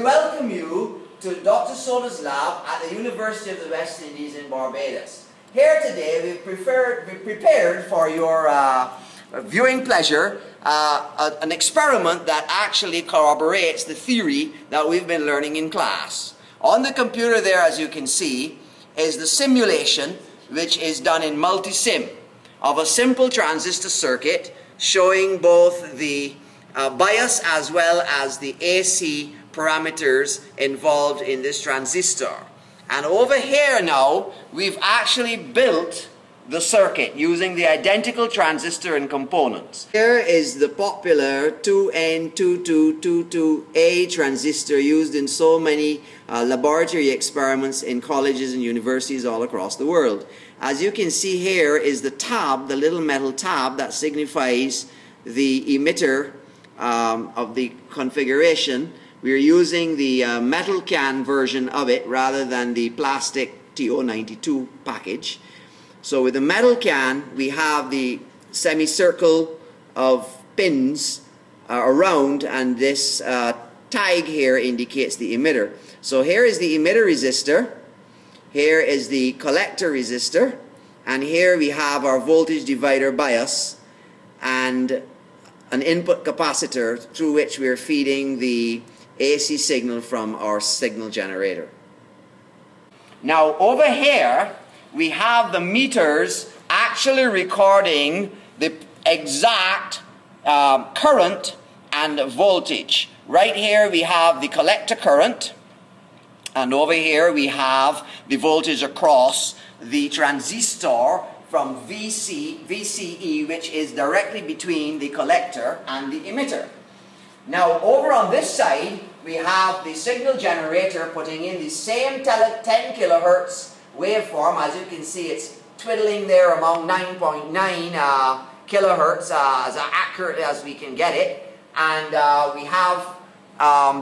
welcome you to Dr. Soda's lab at the University of the West Indies in Barbados. Here today we've prepared for your viewing pleasure an experiment that actually corroborates the theory that we've been learning in class. On the computer there, as you can see, is the simulation which is done in Multim of a simple transistor circuit showing both the bias as well as the AC parameters involved in this transistor. And over here now, we've actually built the circuit using the identical transistor and components. Here is the popular 2N2222A transistor used in so many laboratory experiments in colleges and universities all across the world. As you can see, here is the tab, the little metal tab that signifies the emitter of the configuration. We're using the metal can version of it rather than the plastic TO92 package. So with the metal can, we have the semicircle of pins around, and this tag here indicates the emitter. So here is the emitter resistor, here is the collector resistor, and here we have our voltage divider bias and an input capacitor through which we are feeding the AC signal from our signal generator. Now over here we have the meters actually recording the exact current and voltage. Right here we have the collector current, and over here we have the voltage across the transistor from VCE, which is directly between the collector and the emitter. Now over on this side we have the signal generator putting in the same 10 kilohertz waveform. As you can see, it's twiddling there among 9.9 kilohertz, as accurate as we can get it. And we have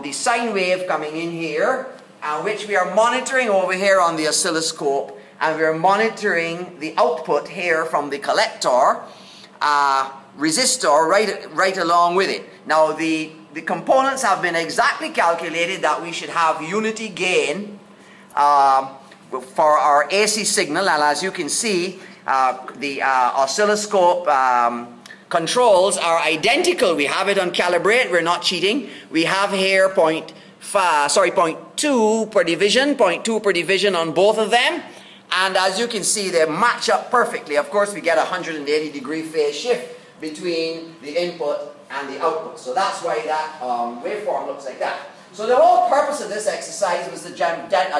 the sine wave coming in here, which we are monitoring over here on the oscilloscope, and we are monitoring the output here from the collector resistor right along with it. Now the components have been exactly calculated that we should have unity gain for our AC signal, and as you can see, the oscilloscope controls are identical. We have it on calibrate, we're not cheating. We have here 0.2 per division on both of them, and as you can see, they match up perfectly. Of course, we get a 180-degree phase shift between the input and the output, so that's why that waveform looks like that. So the whole purpose of this exercise was to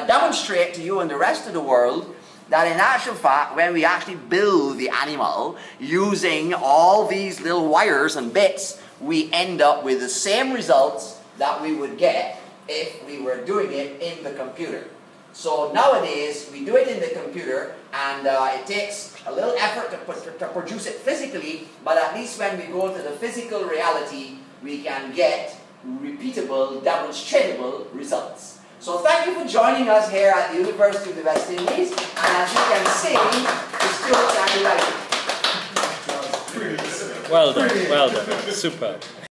demonstrate to you and the rest of the world that in actual fact, when we actually build the animal using all these little wires and bits, we end up with the same results that we would get if we were doing it in the computer. So nowadays, we do it in the computer, and it takes a little effort to produce it physically, but at least when we go to the physical reality, we can get repeatable, demonstratable results. So thank you for joining us here at the University of the West Indies, and as you can see, the students are delighted. Well done, superb.